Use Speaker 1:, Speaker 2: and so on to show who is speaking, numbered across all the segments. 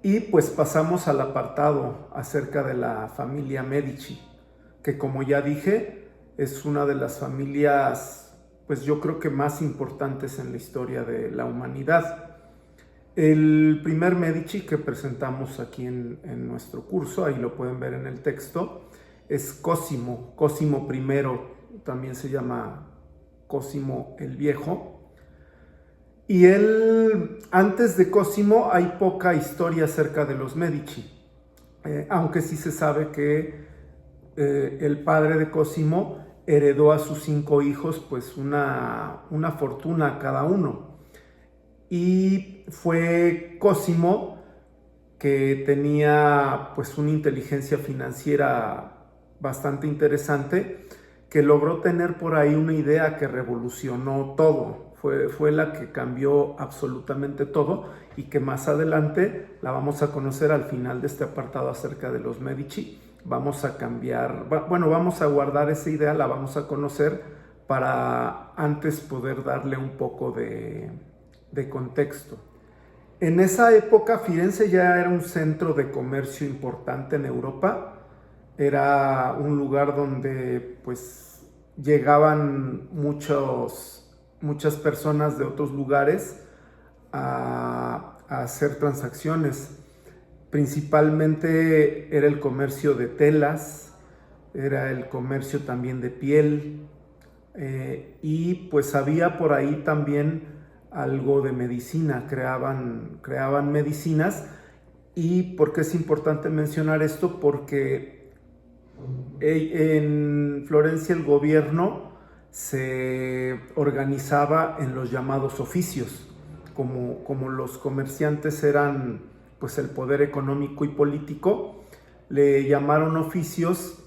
Speaker 1: Y pues pasamos al apartado acerca de la familia Medici, que como ya dije, es una de las familias, pues yo creo que más importantes en la historia de la humanidad. El primer Medici que presentamos aquí en nuestro curso, ahí lo pueden ver en el texto, es Cosimo, Cosimo I, también se llama Cosimo el Viejo. Y él, antes de Cosimo, hay poca historia acerca de los Medici, aunque sí se sabe que el padre de Cosimo heredó a sus 5 hijos pues una fortuna cada uno. Y fue Cosimo que tenía pues una inteligencia financiera bastante interesante, que logró tener por ahí una idea que revolucionó todo. Fue la que cambió absolutamente todo y que más adelante la vamos a conocer al final de este apartado acerca de los Medici. Vamos a cambiar, bueno, vamos a guardar esa idea, la vamos a conocer para antes poder darle un poco de contexto. En esa época Firenze ya era un centro de comercio importante en Europa. Era un lugar donde pues llegaban muchas personas de otros lugares a hacer transacciones. Principalmente era el comercio de telas, era el comercio también de piel, y pues había por ahí también algo de medicina, creaban medicinas. ¿Y por qué es importante mencionar esto? Porque en Florencia el gobierno se organizaba en los llamados oficios. Como los comerciantes eran pues el poder económico y político, le llamaron oficios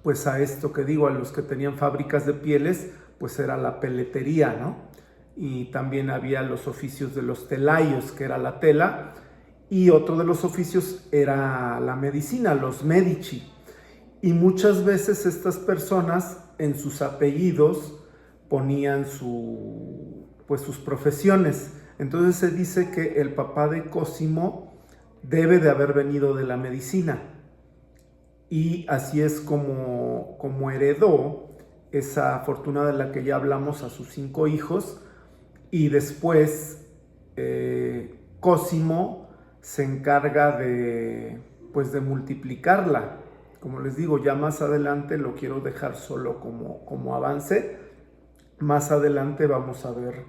Speaker 1: pues a esto que digo, a los que tenían fábricas de pieles, pues era la peletería, ¿no? Y también había los oficios de los telayos, que era la tela, y otro de los oficios era la medicina, los Medici. Y muchas veces estas personas en sus apellidos ponían pues sus profesiones. Entonces se dice que el papá de Cosimo debe de haber venido de la medicina. Y así es como heredó esa fortuna de la que ya hablamos a sus 5 hijos. Y después Cosimo se encarga pues de multiplicarla. Como les digo, ya más adelante lo quiero dejar solo como avance. Más adelante vamos a ver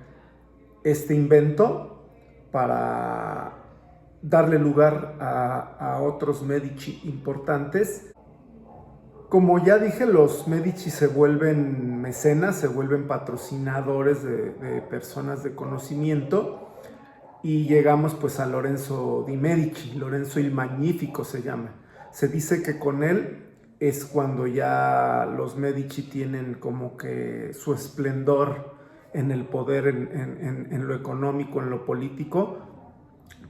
Speaker 1: este invento para darle lugar a otros Medici importantes. Como ya dije, los Medici se vuelven mecenas, se vuelven patrocinadores de personas de conocimiento, y llegamos pues a Lorenzo di Medici, Lorenzo il Magnifico se llama. Se dice que con él es cuando ya los Medici tienen como que su esplendor en el poder, en lo económico, en lo político,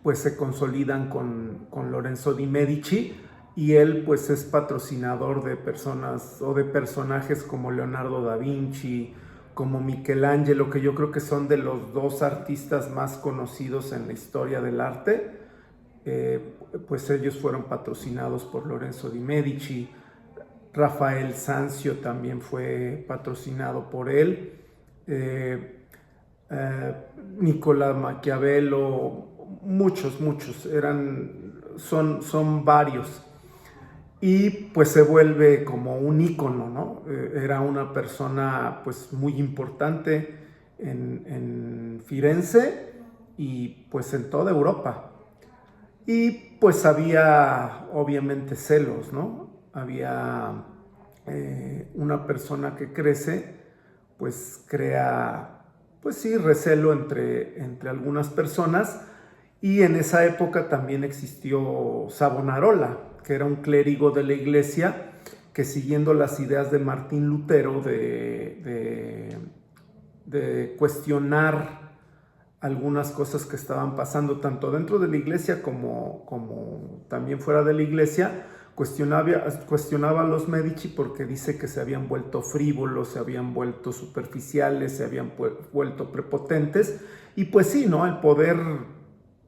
Speaker 1: pues se consolidan con Lorenzo di Medici, y él pues es patrocinador de personas o de personajes como Leonardo da Vinci, como Michelangelo, que yo creo que son de los 2 artistas más conocidos en la historia del arte. Pues ellos fueron patrocinados por Lorenzo di Medici. Rafael Sanzio también fue patrocinado por él. Nicolás Maquiavelo, muchos, son varios. Y pues se vuelve como un ícono, ¿no? Era una persona pues muy importante en Firenze y pues en toda Europa. Y pues había obviamente celos, ¿no? Había una persona que crece, pues crea, pues sí, recelo entre algunas personas. Y en esa época también existió Savonarola, que era un clérigo de la iglesia que, siguiendo las ideas de Martín Lutero de cuestionar algunas cosas que estaban pasando tanto dentro de la iglesia como también fuera de la iglesia, cuestionaba a los Medici porque dice que se habían vuelto frívolos, se habían vuelto superficiales, se habían vuelto prepotentes. Y pues sí, ¿no? El poder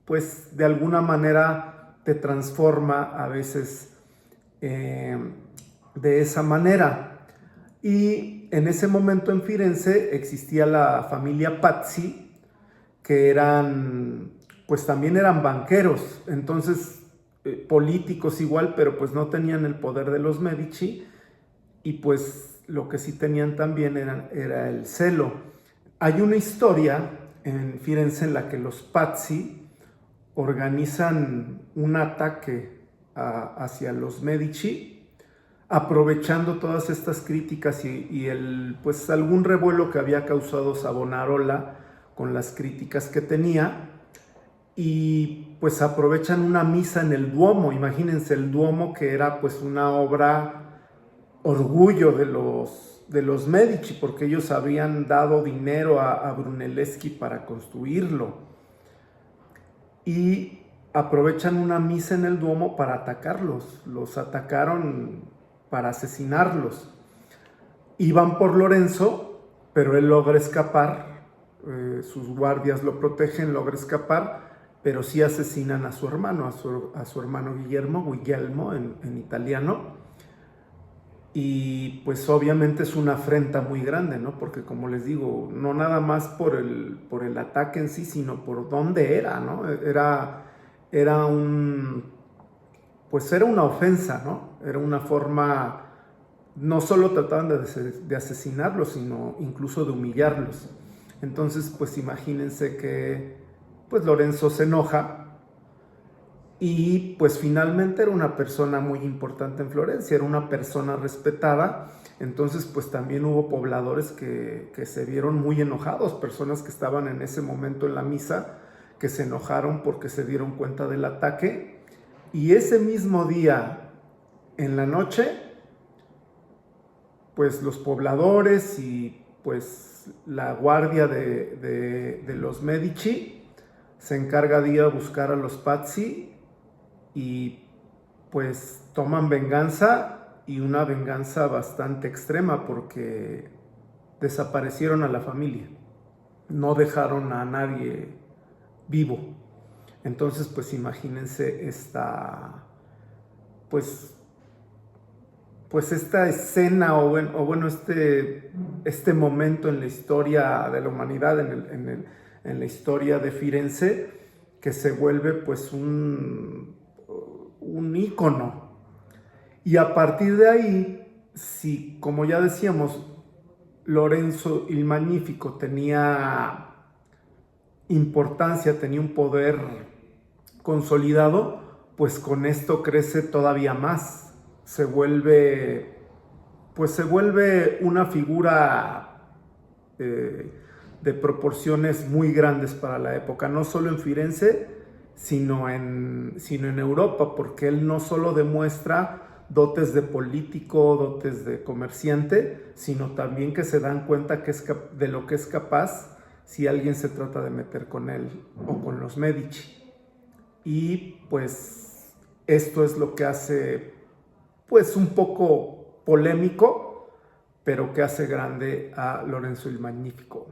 Speaker 1: pues de alguna manera te transforma a veces de esa manera. Y en ese momento en Firenze existía la familia Pazzi, que pues también eran banqueros, entonces políticos igual, pero pues no tenían el poder de los Medici, y pues lo que sí tenían también era el celo. Hay una historia en Firenze en la que los Pazzi organizan un ataque hacia los Medici, aprovechando todas estas críticas y pues algún revuelo que había causado Savonarola con las críticas que tenía, y pues aprovechan una misa en el Duomo. Imagínense, el Duomo, que era pues una obra orgullo de los Medici, porque ellos habían dado dinero a Brunelleschi para construirlo, y aprovechan una misa en el Duomo para atacarlos. Los atacaron para asesinarlos. Iban por Lorenzo, pero él logra escapar, sus guardias lo protegen, logra escapar, pero sí asesinan a su hermano, a su hermano Guglielmo en italiano. Y pues obviamente es una afrenta muy grande, ¿no? Porque como les digo, no nada más por el ataque en sí, sino por dónde era, ¿no? Pues era una ofensa, ¿no? Era una forma, no solo trataban de asesinarlos, sino incluso de humillarlos. Entonces, pues imagínense que pues Lorenzo se enoja, y pues finalmente era una persona muy importante en Florencia, era una persona respetada. Entonces pues también hubo pobladores que se vieron muy enojados, personas que estaban en ese momento en la misa, que se enojaron porque se dieron cuenta del ataque. Y ese mismo día, en la noche, pues los pobladores y pues la guardia de los Medici se encarga de ir a buscar a los Pazzi, y pues toman venganza, y una venganza bastante extrema, porque desaparecieron a la familia, no dejaron a nadie vivo. Entonces pues imagínense pues esta escena, o bueno, este momento en la historia de la humanidad, en la historia de Firenze, que se vuelve pues un ícono. Y a partir de ahí, si, como ya decíamos, Lorenzo el Magnífico tenía importancia, tenía un poder consolidado, pues con esto crece todavía más. Se vuelve una figura de proporciones muy grandes para la época, no solo en Firenze, sino en Europa, porque él no solo demuestra dotes de político, dotes de comerciante, sino también que se dan cuenta de lo que es capaz si alguien se trata de meter con él o con los Medici. Y pues esto es lo que hace pues un poco polémico, pero que hace grande a Lorenzo el Magnífico.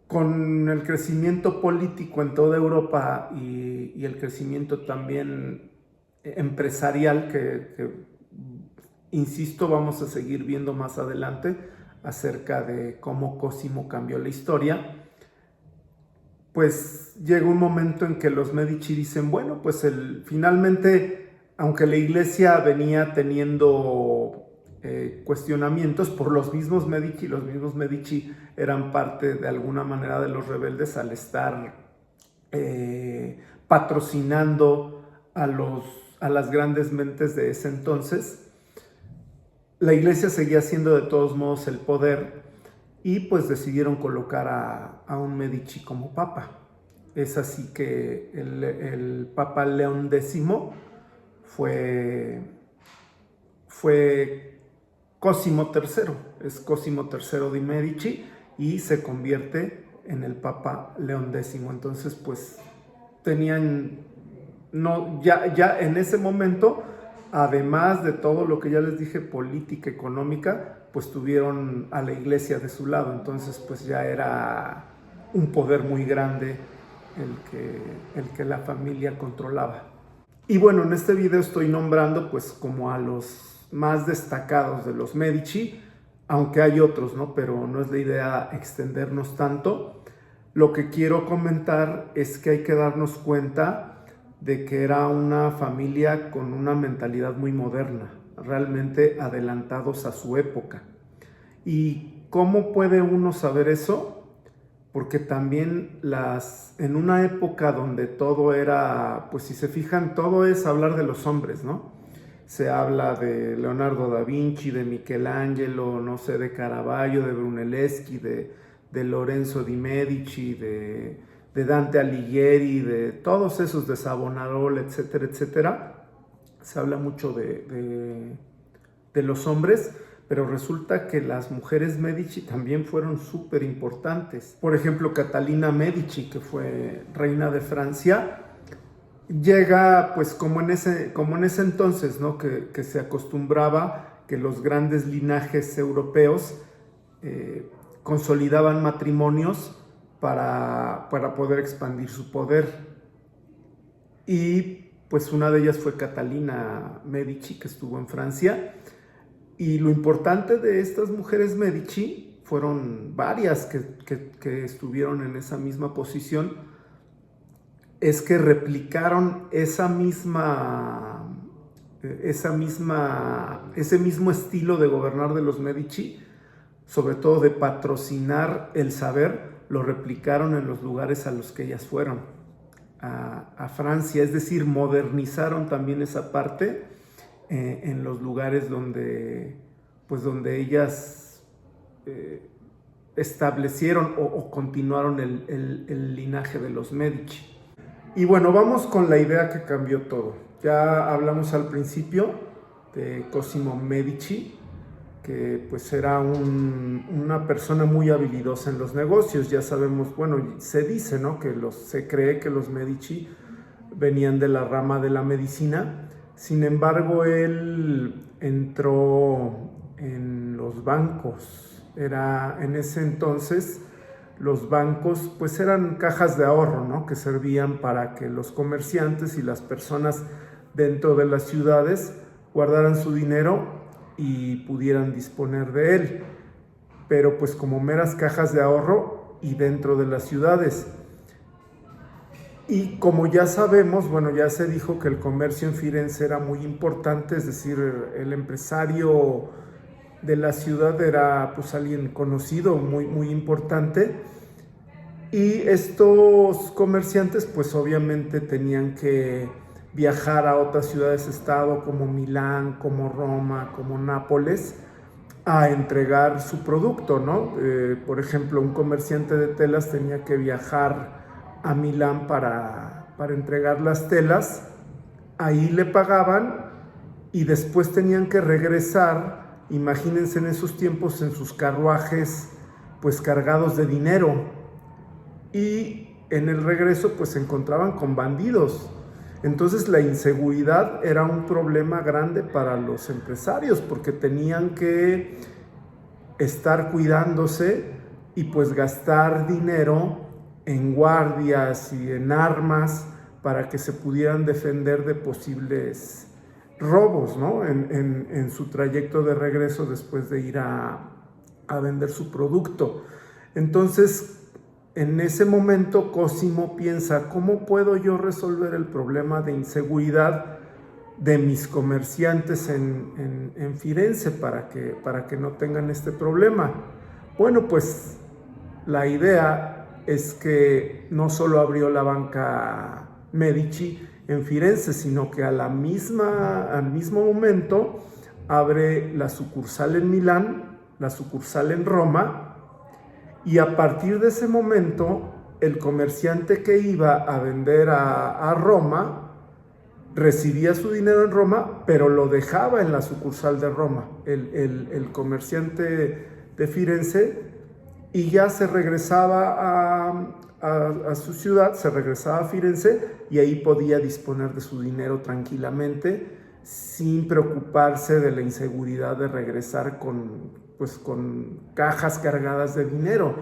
Speaker 1: Con el crecimiento político en toda Europa y el crecimiento también empresarial que, insisto, vamos a seguir viendo más adelante acerca de cómo Cosimo cambió la historia, pues llega un momento en que los Medici dicen, bueno, pues finalmente, aunque la iglesia venía teniendo cuestionamientos por los mismos Medici eran parte de alguna manera de los rebeldes al estar patrocinando a las grandes mentes de ese entonces. La iglesia seguía siendo de todos modos el poder, y pues decidieron colocar a un Medici como papa. Es así que el Papa León X fue Cosimo III, es Cosimo III de Medici, y se convierte en el Papa León X. Entonces pues ya en ese momento, además de todo lo que ya les dije, política, económica, pues tuvieron a la iglesia de su lado. Entonces pues ya era un poder muy grande el que la familia controlaba. Y bueno, en este video estoy nombrando pues como a los más destacados de los Medici, aunque hay otros, ¿no? Pero no es la idea extendernos tanto. Lo que quiero comentar es que hay que darnos cuenta de que era una familia con una mentalidad muy moderna, realmente adelantados a su época. ¿Y cómo puede uno saber eso? Porque también en una época donde todo era, pues si se fijan, todo es hablar de los hombres, ¿no? Se habla de Leonardo da Vinci, de Michelangelo, no sé, de Caravaggio, de Brunelleschi, de Lorenzo di Medici, de Dante Alighieri, de todos esos, de Savonarola, etcétera, etcétera. Se habla mucho de los hombres, pero resulta que las mujeres Medici también fueron súper importantes. Por ejemplo, Catalina Medici, que fue reina de Francia, llega pues como en ese entonces, ¿no? que se acostumbraba que los grandes linajes europeos consolidaban matrimonios para poder expandir su poder. Y pues una de ellas fue Catalina Medici, que estuvo en Francia. Y lo importante de estas mujeres Medici fueron varias que estuvieron en esa misma posición, es que replicaron ese mismo estilo de gobernar de los Medici, sobre todo de patrocinar el saber, lo replicaron en los lugares a los que ellas fueron, a Francia, es decir, modernizaron también esa parte en los lugares donde ellas establecieron o continuaron el linaje de los Medici. Y bueno, vamos con la idea que cambió todo. Ya hablamos al principio de Cosimo Medici, que pues era una persona muy habilidosa en los negocios. Ya sabemos, bueno, se dice, ¿no? Se cree que los Medici venían de la rama de la medicina. Sin embargo, él entró en los bancos. En ese entonces, los bancos pues eran cajas de ahorro, ¿no? Que servían para que los comerciantes y las personas dentro de las ciudades guardaran su dinero y pudieran disponer de él. Pero pues como meras cajas de ahorro y dentro de las ciudades. Y como ya sabemos, bueno, ya se dijo que el comercio en Firenze era muy importante, es decir, el empresario de la ciudad era pues alguien conocido, muy, muy importante. Y estos comerciantes pues obviamente tenían que viajar a otras ciudades-estado como Milán, como Roma, como Nápoles, a entregar su producto, ¿no? Por ejemplo, un comerciante de telas tenía que viajar a Milán para entregar las telas, ahí le pagaban y después tenían que regresar, imagínense en esos tiempos, en sus carruajes pues cargados de dinero, y en el regreso pues se encontraban con bandidos. Entonces la inseguridad era un problema grande para los empresarios porque tenían que estar cuidándose y pues gastar dinero en guardias y en armas para que se pudieran defender de posibles robos, ¿no? En su trayecto de regreso después de ir a vender su producto. Entonces, en ese momento Cosimo piensa, ¿cómo puedo yo resolver el problema de inseguridad de mis comerciantes en Firenze para que no tengan este problema? Bueno, pues la idea es que no solo abrió la banca Medici en Firenze, sino que al mismo momento abre la sucursal en Milán, la sucursal en Roma, y a partir de ese momento el comerciante que iba a vender a Roma recibía su dinero en Roma, pero lo dejaba en la sucursal de Roma, el comerciante de Firenze, y ya se regresaba a su ciudad, se regresaba a Firenze y ahí podía disponer de su dinero tranquilamente sin preocuparse de la inseguridad de regresar con cajas cargadas de dinero.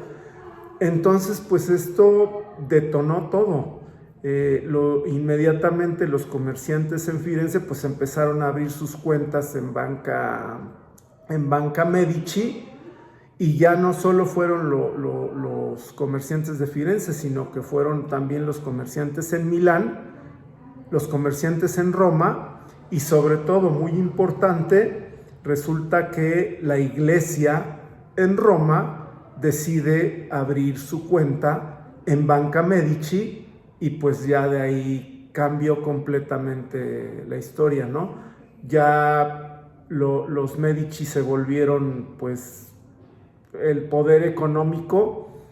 Speaker 1: Entonces pues esto detonó todo. Inmediatamente los comerciantes en Firenze pues empezaron a abrir sus cuentas en Banca Medici, y ya no solo fueron los comerciantes de Firenze, sino que fueron también los comerciantes en Milán, los comerciantes en Roma, y sobre todo, muy importante, resulta que la iglesia en Roma decide abrir su cuenta en Banca Medici, y pues ya de ahí cambió completamente la historia, ¿no? Ya los Medici se volvieron pues el poder económico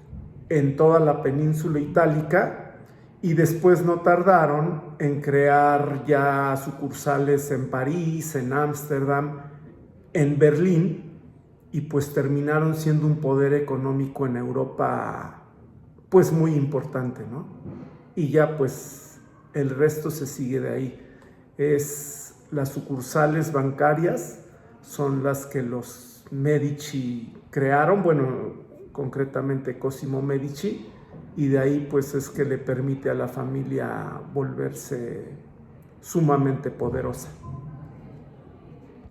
Speaker 1: en toda la península itálica, y después no tardaron en crear ya sucursales en París, en Ámsterdam, en Berlín, y pues terminaron siendo un poder económico en Europa pues muy importante, ¿no? Y ya pues el resto se sigue de ahí. Las sucursales bancarias son las que los Medici crearon, bueno, concretamente Cosimo Medici, y de ahí pues es que le permite a la familia volverse sumamente poderosa.